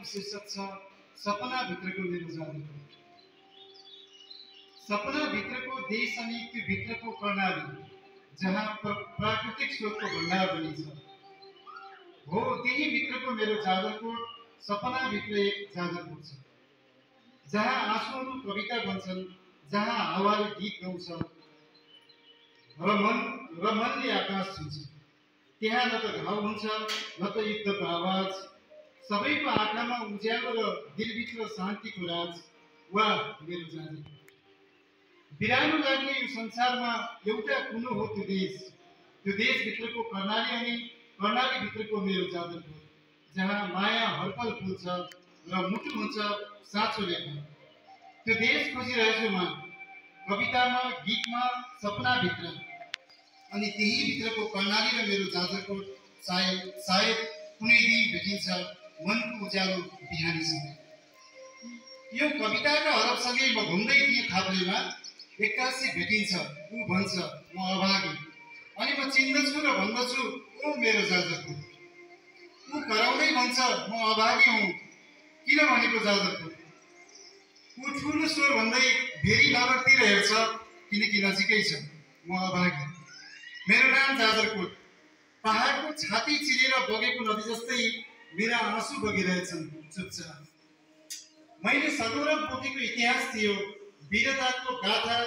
कविताको शीर्षक छ सपनाभित्रको मेरो जादुकोट। सपनाभित्रको देश अनि त्यो भित्रको कर्णाली, जहाँ प्राकृतिक स्रोतको भण्डार बनिन्छ, हो त्यही भित्रको मेरो जाजरकोट। सपनाभित्र एक जाजरकोट छ, जहाँ आँसुहरू कविता बन्छन्, जहाँ हावाले गीत गाउँछ र मनले आकाश छुन्छ। त्यहाँ न त घाउ हुन्छ न त युद्धको आवाज, सबैको आँखामा उज्यालो र दिलभित्र शान्तिको राज। वा मेरो जाजरकोट। बिरानो लाग्ने यो संसारमा एउटा कुनो हो त्यो देशभित्रको कर्णाली अनि कर्णालीभित्रको मेरो जाजरकोट, जहाँ माया हर्कल फुल्छ र मुटु हुन्छ साँचो लेखा। त्यो देश खोजिरहेछु म कवितामा, गीतमा, सपनाभित्र, अनि त्यही भित्रको कर्णाली र मेरो जाजरकोट। सायद कुनै दिन भेटिन्छ मनको उज्यालो बिहानीसँगै। यो कविताका हरफसँगै म घुम्दै थिएँ खाप्लेमा। एक्कासी भेटिन्छ, ऊ भन्छ म अभागी, अनि म चिन्दछु र भन्दछु ओ मेरो जाजरकोट। ऊ कराउँदै भन्छ म अभागी हुँ, किन भनेको जाजरकोट। ऊ ठुलो स्वर भन्दै भेरी नगरतिर हेर्छ, किनकि नजिकै छ म अभागी। मेरो नाम जाजरकोट। पहाडको छाती चिरेर बगेको नदी जस्तै मेरा आँसु बगिरहेछन् चुपचाप। मैले सदौरा पोथीको इतिहास थियो, वीरताको गाथा,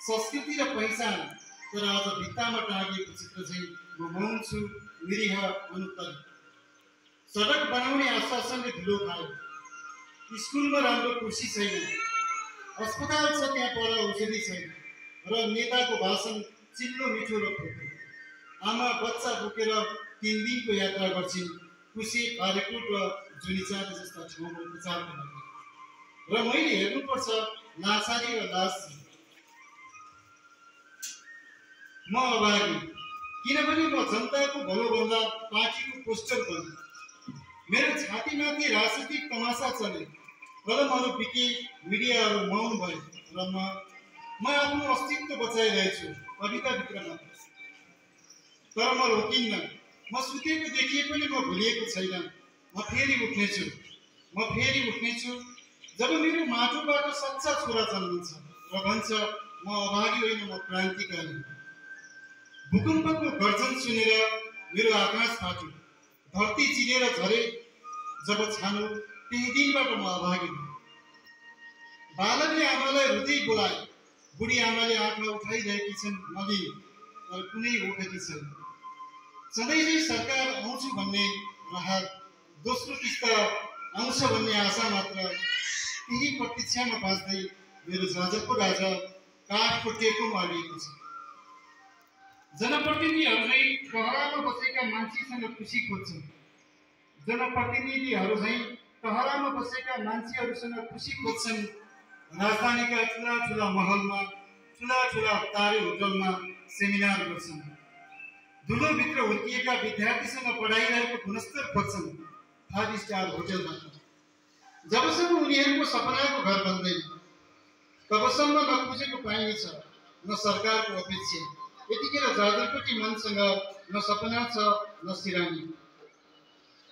संस्कृति र पहिचान, तर आज भित्तामा टाँगिएको चित्र चाहिँ म मौन छु, निरीह, अनुत्तर। सडक बनाउने आश्वासनले धुलो खायो, स्कुलमा राम्रो कुर्सी छैन, अस्पताल छ त्यहाँ पर औषधि छैन, र नेताको भाषण चिल्लो मिठो र खोटो। आमा बच्चा बोकेर 3 दिनको यात्रा गर्छिन् कुशी, कालीकोट र जुनीचाँदी जस्ता ठाउँमा उपचारको लागि, र मैले हेर्नुपर्छ नासारी र लास। म अभागी, किनभने म जनताको भलोभन्दा पार्टीको पोस्टर बने। मेरो छातीमाथि राजनीतिक तमासा चले, कलमहरू बिके, मिडियाहरू मौन भए, र म आफ्नो अस्तित्व बचाइरहेछु कविताभित्र मात्र। तर म रोकिन्न। म सुतेको देखिए पनि म भुलिएको छैन। म फेरि उठ्नेछु जब मेरो माटोबाट सच्चा छोरा जन्मिन्छ र भन्छ म अभागी होइन, म क्रान्तिकारी। भूकम्पको गर्जन सुनेर मेरो आकाश फाट्यो, धरती चिरेर झरे जब छानो, त्यही दिनबाट म अभागी भएँ। बालकले आमालाई रुँदै बोलाए, बुढी आमाले आँखा उठाइरहेकी छन् नदी, तर कुनै ओखती छैन। सधैँ सरकार आउँछु भन्ने राहत, दोस्रो किस्त आउँछ भन्ने आशा मात्र। त्यही प्रतीक्षामा बाँच्दै मेरो जाजरको राजा काठको टेकोमा अडिएको छ। जनप्रतिनिधिहरू चाहिँ टहरामा बसेका मान्छेसँग खुसी खोज्छन्। राजधानीका ठुला महलमा, ठुला तारे होटलमा सेमिनार गर्छन्। धुलोभित्र हुर्किएका विद्यार्थीसँग पढाइरहेको गुणस्तर खोज्छन् 5 स्टार होटलबाट। जबसम्म उनीहरूको सपनाको घर बन्दैन, तबसम्म न खोजेको पाइनेछ, न सरकारको अपेक्षा। यतिखेर जाजरकोटी मनसँग न सपना छ न सिरानी,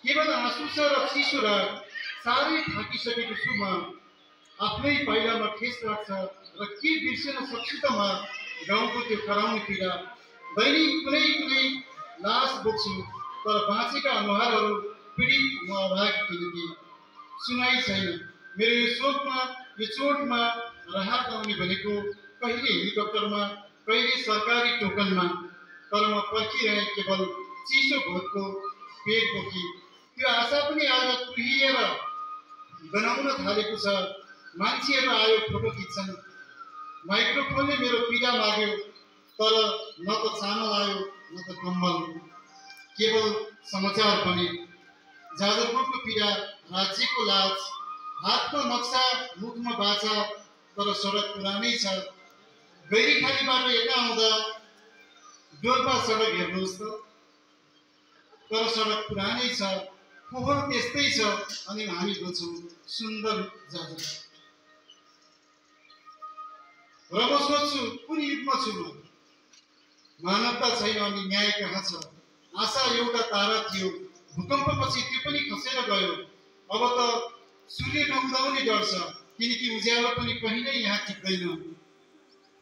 केवल आँसु छ र चिसो रात। साह्रै थाकिसकेको छु म, आफ्नै पाइलामा ठेस लाग्छ, र के बिर्सन सक्छु त म गाउँको त्यो कराउने पीडा। दैनिक कुनै लास बोक्छु, तर बाँचेका अनुहारहरू पीडित म अभागी, किनकि सुनाइ छैन। मेरो यो चोटमा राहत आउने भनेको कहिले हेलिकप्टरमा, कहिले सरकारी टोकनमा, तर म पर्खिरहेँ केवल चिसो भोटको पेट बोकी। त्यो आशा पनि आज कुहिएर बनाउन थालेको छ। मान्छेहरू आयो, फोटो खिच्छन्, माइक्रोफोनले मेरो पीडा माग्यो, तर न त चामल आयो न त कम्बल, केवल समाचार बने। जाजरकोटको पीडा, राज्यको लाज, हातमा नक्सा, मुखमा बाचा, तर सडक पुरानै छ। गैरीखालीबाट यता आउँदा डोल्पा सडक हेर्नुहोस् त, तर सडक पुरानै छ, फोहोर त्यस्तै छ, अनि हामी बोल्छौँ सुन्दर जाजरकोट। र म सोच्छु कुन युगमा छु म? मानवता छैन अनि न्याय कहाँ छ? आशा एउटा तारा थियो, भूकम्पपछि त्यो पनि खसेर गयो। अब त सूर्य नउदाउने डर छ, किनकि उज्यालो पनि कहिल्यै यहाँ टिक्दैन।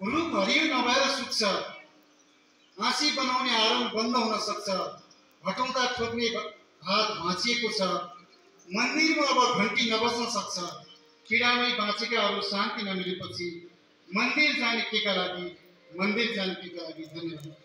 रुख हरियो नभएर सुक्छ, आँसी बनाउने आरम बन्द हुन सक्छ, हटाउँदा ठोक्ने हात भाँचिएको छ। मन्दिरमा अब घन्टी नबज्न सक्छ, पीडामै बाँचेकाहरू शान्ति नमिलेपछि मन्दिर जाने केका लागि, मन्दिर जाने केका लागि। धन्यवाद।